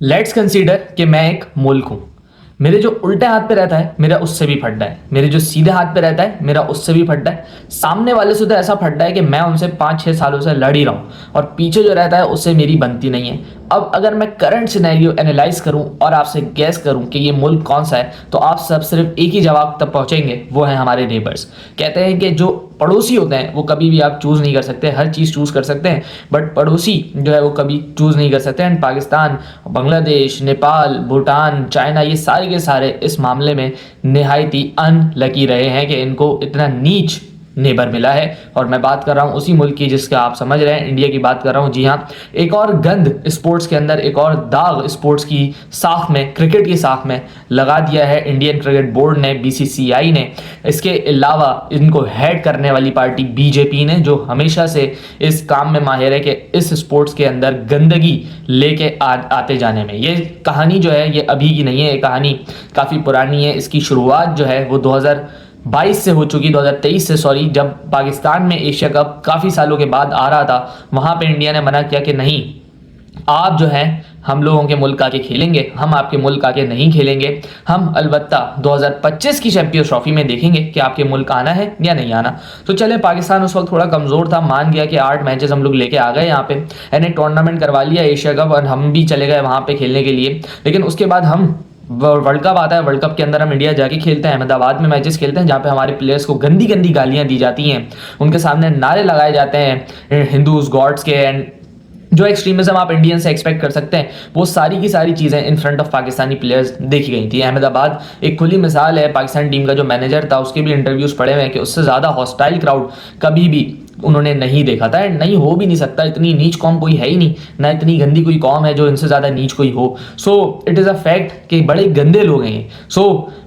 Let's consider कि मैं एक मुल्क हूं। मेरे जो उल्टे हाथ पे रहता है मेरा उससे भी फड्डा है, मेरे जो सीधे हाथ पे रहता है मेरा उससे भी फड्डा है, सामने वाले से तो ऐसा फड्डा है कि मैं उनसे 5-6 सालों से लड़ ही रहा हूं और पीछे जो रहता है उससे मेरी बनती नहीं है। अब अगर मैं करंट सिनेरियो एनालाइज करूं और आपसे गैस करूं कि ये मुल्क कौन सा है, तो आप सब सिर्फ एक ही जवाब तक पहुंचेंगे, वो है हमारे नेबर्स। कहते हैं कि जो पड़ोसी होते हैं वो कभी भी आप चूज नहीं कर सकते, हर चीज चूज कर सकते हैं, बट पड़ोसी जो है वो कभी चूज नहीं कर सकते। एंड पाकिस्तान, बांग्लादेश, नेपाल, भूटान, चाइना, ये सारे के सारे इस मामले में निहायत ही अनलकी रहे हैं कि इनको इतना नीच नेबर मिला है। और मैं बात कर रहा हूं उसी मुल्क की जिसका आप समझ रहे हैं, इंडिया की बात कर रहा हूं। जी हाँ, एक और गंद स्पोर्ट्स के अंदर, एक और दाग स्पोर्ट्स की साख में, क्रिकेट की साख में लगा दिया है इंडियन क्रिकेट बोर्ड ने, बीसीसीआई ने। इसके अलावा इनको हेड करने वाली पार्टी बीजेपी ने, जो हमेशा से इस काम में माहिर है कि इस स्पोर्ट्स के अंदर गंदगी लेके आते जाने में। ये कहानी जो है ये अभी की नहीं है, ये कहानी काफ़ी पुरानी है। इसकी शुरुआत जो है वो 2022 से हो चुकी, 2023 से सॉरी, जब पाकिस्तान में एशिया कप काफ़ी सालों के बाद आ रहा था। वहाँ पे इंडिया ने मना किया कि नहीं, आप जो है हम लोगों के मुल्क आके खेलेंगे, हम आपके मुल्क आके नहीं खेलेंगे। हम अलबत्ता 2025 की चैंपियंस ट्रॉफी में देखेंगे कि आपके मुल्क आना है या नहीं आना। तो चले, पाकिस्तान उस वक्त थोड़ा कमज़ोर था, मान गया कि 8 मैचेस हम लोग लेके आ गए यहाँ पे, यानी टूर्नामेंट करवा लिया एशिया कप, और हम भी चले गए वहाँ पे खेलने के लिए। लेकिन उसके बाद हम वर्ल्ड कप आता है, वर्ल्ड कप के अंदर हम इंडिया जाके खेलते हैं, अहमदाबाद में मैचेस खेलते हैं, जहाँ पे हमारे प्लेयर्स को गंदी गंदी गालियाँ दी जाती हैं, उनके सामने नारे लगाए जाते हैं हिंदूज गॉड्स के, एंड जो एक्सट्रीमिज्म आप इंडियन से एक्सपेक्ट कर सकते हैं, वो सारी की सारी चीज़ें in front of Pakistani players देखी गई थी। अहमदाबाद एक खुली मिसाल है, पाकिस्तान टीम का जो मैनेजर था उसके भी इंटरव्यूज़ पड़े हुए हैं कि उससे ज़्यादा हॉस्टाइल क्राउड कभी भी उन्होंने नहीं देखा था, एंड नहीं हो भी नहीं सकता। इतनी नीच कौम कोई है ही नहीं, ना इतनी गंदी कोई कौम है जो इनसे ज़्यादा नीच कोई हो। So it is a fact कि बड़े गंदे लोग हैं। सो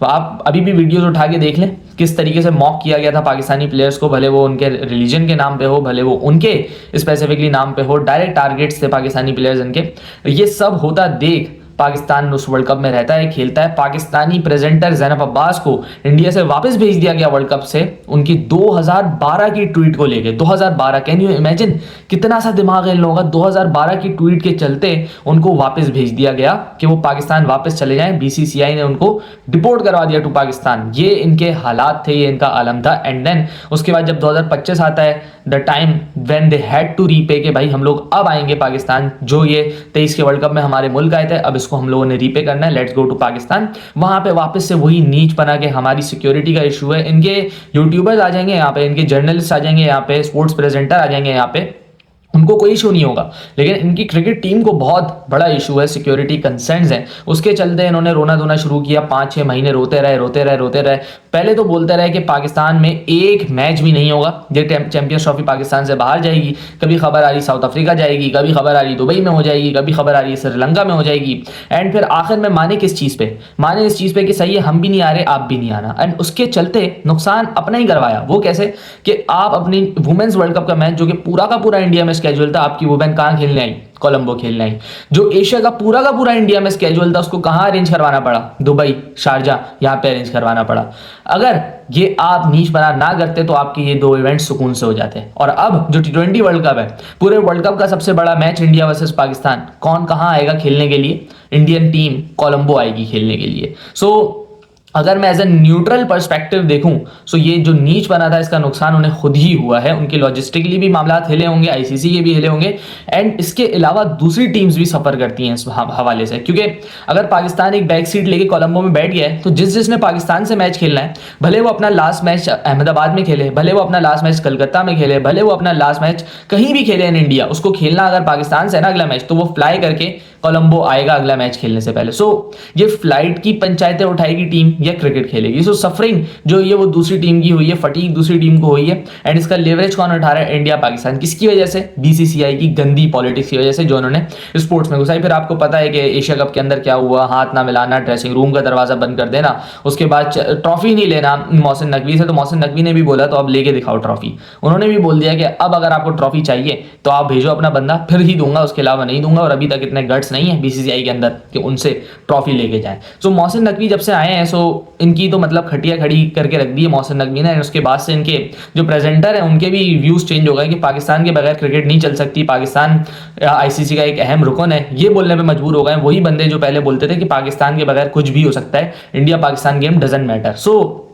आप अभी भी वीडियोज़ उठा के देख लें किस तरीके से मॉक किया गया था पाकिस्तानी प्लेयर्स को, भले वो उनके रिलीजन के नाम पे हो, भले वो उनके स्पेसिफिकली नाम पे हो, डायरेक्ट टारगेट्स थे पाकिस्तानी प्लेयर्स इनके। ये सब होता देख पाकिस्तान उस वर्ल्ड कप में रहता है, खेलता है। पाकिस्तानी प्रेजेंटर ज़ैनब अब्बास को इंडिया से वापस भेज दिया गया वर्ल्ड कप से, उनकी 2012 की ट्वीट को लेके। 2012, कैन यू इमेजिन कितना सा दिमाग है इन लोगों का। 2012 की ट्वीट के चलते उनको वापस भेज दिया गया कि वो पाकिस्तान वापस चले जाएं। बीसीसीआई ने उनको डिपोर्ट करवा दिया टू पाकिस्तान। ये इनके हालात थे, ये इनका आलम था। एंड देन उसके बाद जब 2025 आता है, the time when they had to repay कि भाई हम लोग अब आएंगे पाकिस्तान, जो ये 23 के वर्ल्ड कप में हमारे मुल्क आए थे, अब इसको हम लोगों ने रीपे करना है, लेट्स गो टू पाकिस्तान। वहां पे वापस से वही नीच बना के हमारी सिक्योरिटी का इशू है। इनके यूट्यूबर्स आ जाएंगे यहाँ पे, इनके जर्नलिस्ट आ जाएंगे यहाँ पे, स्पोर्ट्स प्रेजेंटर आ जाएंगे यहाँ पे, उनको कोई इशू नहीं होगा। लेकिन इनकी क्रिकेट टीम को बहुत बड़ा इशू है, सिक्योरिटी कंसर्न्स हैं। उसके चलते इन्होंने रोना धोना शुरू किया, 5-6 महीने रोते रहे। पहले तो बोलते रहे कि पाकिस्तान में एक मैच भी नहीं होगा, ये चैंपियंस ट्रॉफी पाकिस्तान से बाहर जाएगी। कभी खबर आ रही साउथ अफ्रीका जाएगी, कभी खबर आ रही दुबई में हो जाएगी, कभी खबर आ रही श्रीलंका में हो जाएगी। एंड फिर आखिर में माने किस चीज़ पे? माने इस चीज़ पे कि सही है, हम भी नहीं आ रहे, आप भी नहीं आना। एंड उसके चलते नुकसान अपना ही करवाया। वो कैसे कि आप अपनी वुमेन्स वर्ल्ड कप का मैच, जो कि पूरा का पूरा इंडिया में स्केड्यूल था, आपकी वुमेन कहाँ खेलने आई? कोलंबो खेलने आई। जो एशिया का पूरा इंडिया में स्केड्यूल था, उसको कहाँ अरेंज करवाना पड़ा? दुबई, शारजा, यहाँ पे अरेंज करवाना पड़ा। अगर ये आप नीच बना ना करते तो आपके ये 2 इवेंट सुकून से हो जाते। और अब जो T20 वर्ल्ड कप है, पूरे वर्ल्ड कप का सबसे बड़ा मैच इंडिया वर्सेस पाकिस्तान, कौन कहाँ आएगा खेलने के लिए? इंडियन टीम कोलंबो आएगी खेलने के लिए। सो अगर मैं एज ए न्यूट्रल पर्सपेक्टिव देखूं, सो ये जो नीच बना था इसका नुकसान उन्हें खुद ही हुआ है। उनके लॉजिस्टिकली भी मामला हिले होंगे, आईसीसी के भी हिले होंगे, एंड इसके अलावा दूसरी टीम्स भी सफर करती हैं इस हवाले से। क्योंकि अगर पाकिस्तान एक बैक सीट लेके कोलंबो में बैठ गया है, तो जिसने पाकिस्तान से मैच खेलना है, भले वो अपना लास्ट मैच अहमदाबाद में खेले, भले वो अपना लास्ट मैच कलकत्ता में खेले, भले वो अपना लास्ट मैच कहीं भी खेले इन इंडिया, उसको खेलना अगर पाकिस्तान से है ना अगला मैच, तो वो फ्लाई करके कोलंबो आएगा अगला मैच खेलने से पहले। सो ये फ्लाइट की पंचायतें उठाएगी टीम या क्रिकेट खेलेगी। सो सफरिंग जो ये वो दूसरी टीम की हुई है, फटीक दूसरी टीम को हुई है। एंड इसका लेवरेज कौन उठा रहा है? इंडिया पाकिस्तान। किसकी वजह से? बीसीसीआई की गंदी पॉलिटिक्स की वजह से, जो उन्होंने स्पोर्ट्स में घुसाई। फिर आपको पता है कि एशिया कप के अंदर क्या हुआ, हाथ ना मिलाना, ड्रेसिंग रूम का दरवाजा बंद कर देना, उसके बाद ट्रॉफी नहीं लेना मोहसिन नकवी से। तो मोहसिन नकवी ने भी बोला तो अब लेके दिखाओ ट्रॉफी। उन्होंने भी बोल दिया कि अब अगर आपको ट्रॉफी चाहिए तो आप भेजो अपना बंदा, फिर ही दूंगा, उसके अलावा नहीं दूंगा। और अभी तक इतने गट्स नहीं है बीसीसीआई के अंदर कि उनसे ट्रॉफी लेके जाए। सो मोहसिन नकवी जब से आए हैं, सो इनकी तो मतलब खटिया खड़ी करके रख दी है मोहसिन नकवी ने। उसके बाद से इनके जो प्रेजेंटर हैं उनके भी व्यूज़ चेंज हो गए कि पाकिस्तान के बगैर क्रिकेट नहीं चल सकती, पाकिस्तान आईसीसी का एक अहम रुकन है, ये बोलने पे मजबूर हो गए। वही बंदे जो पहले बोलते थे कि पाकिस्तान के बगैर कुछ भी हो सकता है, India Pakistan game doesn't matter. So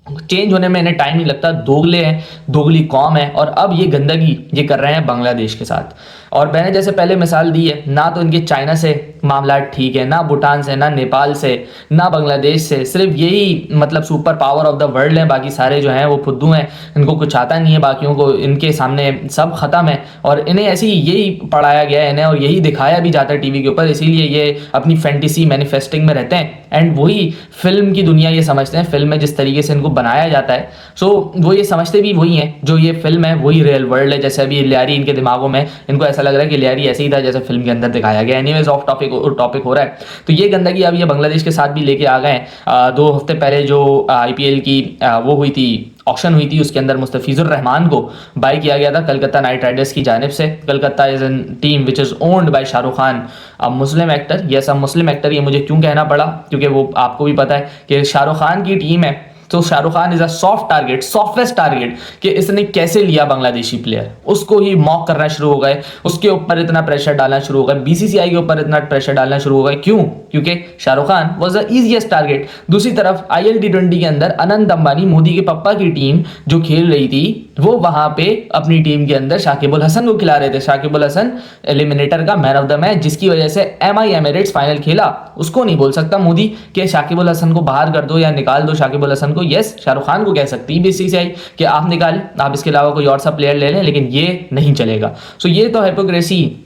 change होने में इन्हें टाइम नहीं लगता, दोगले हैं, दोगली कौम है, और अब ये गंदगी ये कर रहे हैं बांग्लादेश के साथ। और मैंने जैसे पहले मिसाल दी है, ना तो इनके चाइना से मामला ठीक है, ना भूटान से, ना नेपाल से, ना बांग्लादेश से, सिर्फ यही मतलब super power of the world है, बाकी सारे जो हैं वो फुद्दू हैं, इनको कुछ आता नहीं है, बाकियों को इनके सामने सब खत्म है। और इन्हें ऐसे ही यही पढ़ाया गया है इन्हें, और यही दिखाया भी जाता है टीवी के ऊपर, इसीलिए ये अपनी फैंटेसी मैनिफेस्टिंग में रहते हैं। एंड वही फिल्म की दुनिया ये समझते हैं, फिल्म में जिस तरीके से इनको बनाया जाता है, सो वो ये समझते भी वही हैं, जो ये फिल्म है वही रियल वर्ल्ड है। जैसे अभी लियारी इनके दिमागों में, इनको ऐसा लग रहा है कि लियारी ऐसे ही था जैसे फिल्म के अंदर दिखाया गया। एनीवेज ऑफ टॉपिक हो रहा है। तो ये गंदगी अब ये बांग्लादेश के साथ भी लेके आ गए हैं। 2 हफ्ते पहले जो आईपीएल की वो हुई थी, ऑक्शन हुई थी, उसके अंदर मुस्तफिजुर रहमान को बाय किया गया था कलकत्ता नाइट राइडर्स की जानिब से। Calcutta is an team which is owned by Shahrukh Khan, अब मुस्लिम एक्टर। यस, अब मुस्लिम एक्टर, ये मुझे क्यों कहना पड़ा, क्योंकि वो आपको भी पता है कि शाहरुख खान की टीम है। तो Shahrukh Khan is a soft target, softest target, कि इसने कैसे लिया बांग्लादेशी प्लेयर, उसको ही मॉक करना शुरू हो गए, उसके ऊपर इतना प्रेशर डालना शुरू हो गए, बीसीसीआई के ऊपर इतना प्रेशर डालना शुरू हो गए। क्यों? क्योंकि Shahrukh Khan was the easiest target. दूसरी तरफ आईएल T20 के अंदर अनंत अंबानी, मोदी के पप्पा की टीम जो खेल रही थी, वो वहां पे अपनी टीम के अंदर शाकिब अल हसन को खिला रहे थे। शाकिब अल हसन एलिमिनेटर का मैन ऑफ द मैच, जिसकी वजह से MI एमिरेट्स फाइनल खेला। उसको नहीं बोल सकता मोदी कि शाकिब अल हसन को बाहर कर दो या निकाल दो शाकिब अल हसन को। यस, शाहरुख खान को कह सकती है बीसीसीआई कि आप निकालें, आप इसके अलावा कोई और सा प्लेयर ले लें, लेकिन ये नहीं चलेगा। सो ये तो हिपोक्रेसी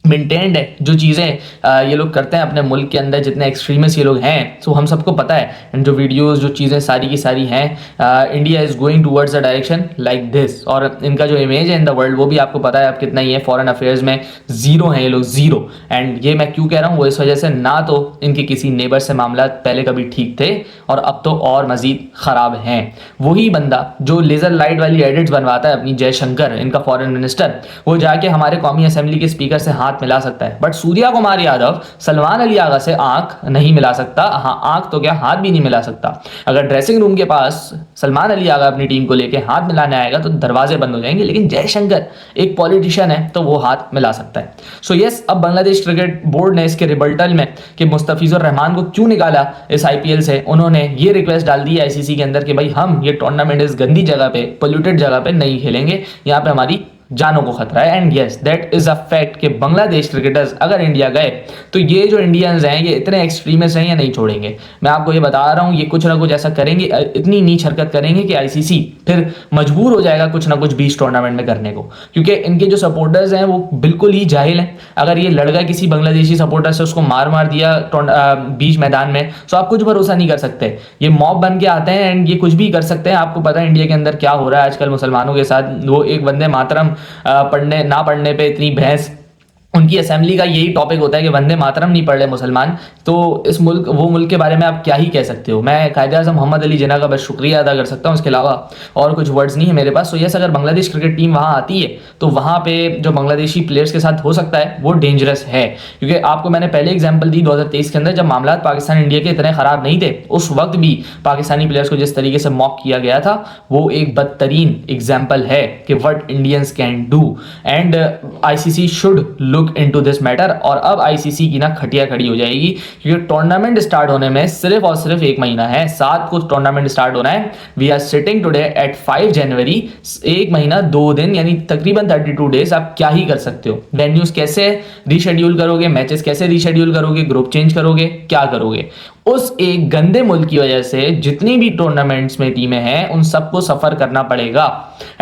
मेंटेन्ड है, जो चीज़ें ये लोग करते हैं अपने मुल्क के अंदर, जितने एक्सट्रीमिस्ट ये लोग हैं, सो हम सबको पता है। एंड जो वीडियोस, जो चीज़ें सारी की सारी हैं, India is going towards a direction like this. और इनका जो इमेज है इन द वर्ल्ड, वो भी आपको पता है अब कितना ही है, फॉरेन अफेयर्स में जीरो हैं ये लोग, जीरो। एंड ये मैं क्यों कह रहा हूँ, वो इस वजह से, ना तो इनके किसी नेबर से मामला पहले कभी ठीक थे, और अब तो और मजीद ख़राब हैं। वही बंदा जो लेज़र लाइट वाली एडिट्स बनवाता है अपनी, जयशंकर, इनका फॉरेन मिनिस्टर, वो जाके हमारे कौमी असेंबली के स्पीकर से हाथ मिला सकता है, बट सूर्या कुमार यादव सलमान अली आगा से आंख नहीं मिला सकता। हाँ, आंख तो क्या, हाथ भी नहीं मिला सकता। अगर ड्रेसिंग रूम के पास सलमान अली आगा अपनी टीम को लेके हाथ मिलाने आएगा तो दरवाजे बंद हो जाएंगे, लेकिन जयशंकर एक पॉलिटिशियन है तो वो हाथ मिला सकता है। सो यस, अब बांग्लादेश क्रिकेट बोर्ड ने इसके रिबल्टल में कि मुस्तफिजुर रहमान को क्यों निकाला इस आईपीएल से, उन्होंने ये रिक्वेस्ट डाल दी है आईसीसी के अंदर कि भाई हम ये टूर्नामेंट इस गंदी जगह पे, पोल्यूटेड जगह पे नहीं खेलेंगे, यहाँ पे हमारी जानों को खतरा है। And yes, that is a fact कि बांग्लादेश क्रिकेटर्स अगर इंडिया गए तो ये जो इंडियंस हैं ये इतने एक्सट्रीमिस्ट हैं, ये नहीं छोड़ेंगे। मैं आपको ये बता रहा हूँ, ये कुछ ना कुछ ऐसा करेंगे, इतनी नीच हरकत करेंगे कि आईसीसी फिर मजबूर हो जाएगा कुछ ना कुछ बीच टूर्नामेंट में करने को, क्योंकि इनके जो सपोर्टर्स हैं वो बिल्कुल ही जाहिल हैं। अगर ये लड़ गया किसी बांग्लादेशी सपोर्टर से, उसको मार दिया बीच मैदान में, तो आप कुछ भरोसा नहीं कर सकते। ये मॉब बन के आते हैं एंड ये कुछ भी कर सकते हैं। आपको पता है इंडिया के अंदर क्या हो रहा है आजकल मुसलमानों के साथ। वो एक वंदे मातरम पढ़ने ना पढ़ने पे इतनी बहस, उनकी असेंबली का यही टॉपिक होता है कि वंदे मातरम नहीं पढ़ रहे मुसलमान, तो इस मुल्क, वो मुल्क के बारे में आप क्या ही कह सकते हो। मैं कायदे-ए-आज़म मोहम्मद अली जिन्ना का बस शुक्रिया अदा कर सकता हूँ, इसके अलावा और कुछ वर्ड्स नहीं है मेरे पास। सो यस, अगर बांग्लादेश क्रिकेट टीम वहाँ आती है तो वहाँ पे जो बांग्लादेशी प्लेयर्स के साथ हो सकता है वो डेंजरस है, क्योंकि आपको मैंने पहले एग्जाम्पल दी 2023 के अंदर, जब मामला पाकिस्तान इंडिया के इतने ख़राब नहीं थे, उस वक्त भी पाकिस्तानी प्लेयर्स को जिस तरीके से मॉक किया गया था, वो एक बदतरीन एग्जाम्पल है कि what Indians can do. And ICC should look into this matter. और अब आईसीसी की ना खटिया खड़ी हो जाएगी, क्योंकि टूर्नामेंट स्टार्ट होने में सिर्फ और सिर्फ 1 महीना है। 7 को टूर्नामेंट स्टार्ट होना है। We are sitting today at 5 January. 1 महीना 2 दिन यानी तकरीबन 32 डेज। आप क्या ही कर सकते हो? वेन्यूज कैसे रीशेड्यूल करोगे, मैचेस कैसे रीशेड्यूल करोगे, ग्रुप चेंज करोगे, क्या करोगे? उस एक गंदे मुल्क की वजह से जितनी भी टूर्नामेंट्स में टीमें हैं उन सबको सफर करना पड़ेगा।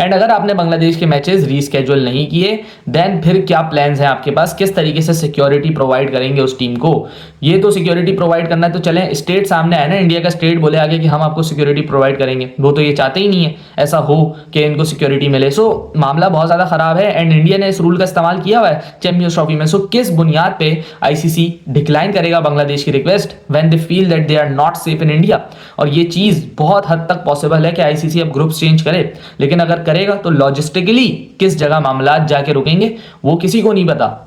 एंड अगर आपने बांग्लादेश के मैचेस रीस्केड्यूल नहीं किए, देन फिर क्या प्लान्स हैं आपके पास, किस तरीके से सिक्योरिटी प्रोवाइड करेंगे उस टीम को? ये तो सिक्योरिटी प्रोवाइड करना है तो चलें, स्टेट सामने आए ना, इंडिया का स्टेट बोले आगे कि हम आपको सिक्योरिटी प्रोवाइड करेंगे। वो तो ये चाहते ही नहीं है ऐसा हो कि इनको सिक्योरिटी मिले। सो मामला बहुत ज्यादा खराब है एंड इंडिया ने इस रूल का इस्तेमाल किया हुआ है चैंपियंस ट्रॉफी में। सो किस बुनियाद पे आईसीसी डिक्लाइन करेगा बांग्लादेश की request when they feel that they are not safe in India? और ये चीज बहुत हद तक पॉसिबल है कि आईसीसी अब ग्रुप्स चेंज करे, लेकिन अगर करेगा तो लॉजिस्टिकली किस जगह मामला जाके रुकेंगे वो किसी को नहीं पता।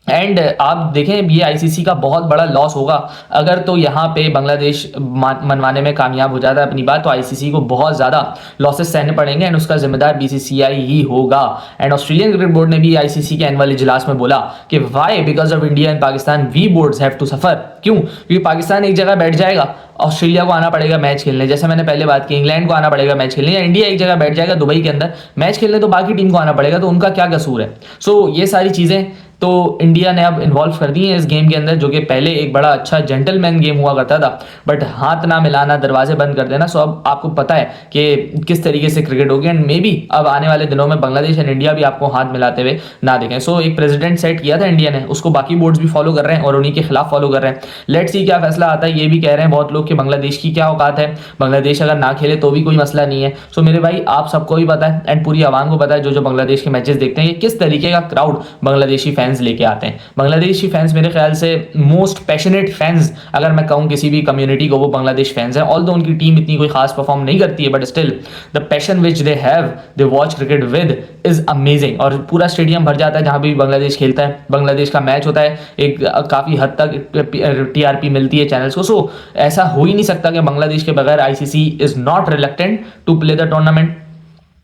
एंड आप देखें ये आईसीसी का बहुत बड़ा लॉस होगा अगर तो यहाँ पे बांग्लादेश मनवाने में कामयाब हो जाता है अपनी बात, तो आईसीसी को बहुत ज़्यादा लॉसेस सहने पड़ेंगे एंड उसका जिम्मेदार बीसीसीआई ही होगा। एंड ऑस्ट्रेलियन क्रिकेट बोर्ड ने भी आईसीसी के एनुअल इजलास में बोला कि why because of India and Pakistan we boards have to suffer. क्यों? क्योंकि पाकिस्तान एक जगह बैठ जाएगा, ऑस्ट्रेलिया को आना पड़ेगा मैच खेलने, जैसे मैंने पहले बात की इंग्लैंड को आना पड़ेगा मैच खेलने, या इंडिया एक जगह बैठ जाएगा दुबई के अंदर मैच खेलने, तो बाकी टीम को आना पड़ेगा, तो उनका क्या कसूर है? सो ये सारी चीज़ें तो इंडिया ने अब इन्वॉल्व कर दी है इस गेम के अंदर, जो कि पहले एक बड़ा अच्छा जेंटलमैन गेम हुआ करता था, बट हाथ ना मिलाना, दरवाजे बंद कर देना। सो अब आपको पता है कि किस तरीके से क्रिकेट होगी एंड मे बी अब आने वाले दिनों में बांग्लादेश एंड इंडिया भी आपको हाथ मिलाते हुए ना देखें। सो एक प्रेसिडेंट सेट किया था इंडिया ने, उसको बाकी बोर्ड्स भी फॉलो कर रहे हैं और उन्हीं के खिलाफ फॉलो कर रहे हैं। लेट्स सी क्या फैसला आता है। ये भी कह रहे हैं बहुत लोग कि बांग्लादेश की क्या औकात है, बांग्लादेश अगर ना खेले तो भी कोई मसला नहीं है। सो मेरे भाई आप सबको भी पता है एंड पूरी आवाम को पता है जो बांग्लादेश के मैचेस देखते हैं कि किस तरीके का क्राउड बांग्लादेशी फैंस लेके आते हैं। बांग्लादेशी फैंस मेरे ख्याल से मोस्ट पैशनेट फैंस अगर मैं कहूँ किसी भी कम्युनिटी को, वो बांग्लादेश फैंस हैं। ऑल्दो उनकी टीम इतनी कोई खास परफॉर्म नहीं करती है, but still the passion which they have they watch cricket with is amazing. और पूरा स्टेडियम भर जाता है जहाँ भी बांग्लादेश खेलता है, बांग्लादेश का मैच होता है, एक काफ़ी हद तक टीआरपी मिलती है चैनल्स को। सो ऐसा हो ही नहीं सकता कि बांग्लादेश के बगैर ICC is not reluctant to play the tournament.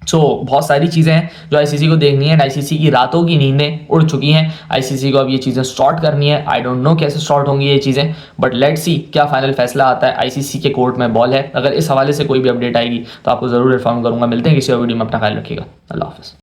So बहुत सारी चीज़ें हैं जो आईसीसी को देखनी है। आईसीसी की रातों की नींदें उड़ चुकी हैं, आईसीसी को अब ये चीज़ें सॉर्ट करनी है। आई डोंट नो कैसे सॉर्ट होंगी ये चीज़ें, बट लेट्स सी क्या फाइनल फैसला आता है। आईसीसी के कोर्ट में बॉल है। अगर इस हवाले से कोई भी अपडेट आएगी तो आपको ज़रूर इन्फॉर्म करूंगा। मिलते हैं किसी और वीडियो में, अपना ख्याल रखिएगा। अल्लाह हाफ़िज़।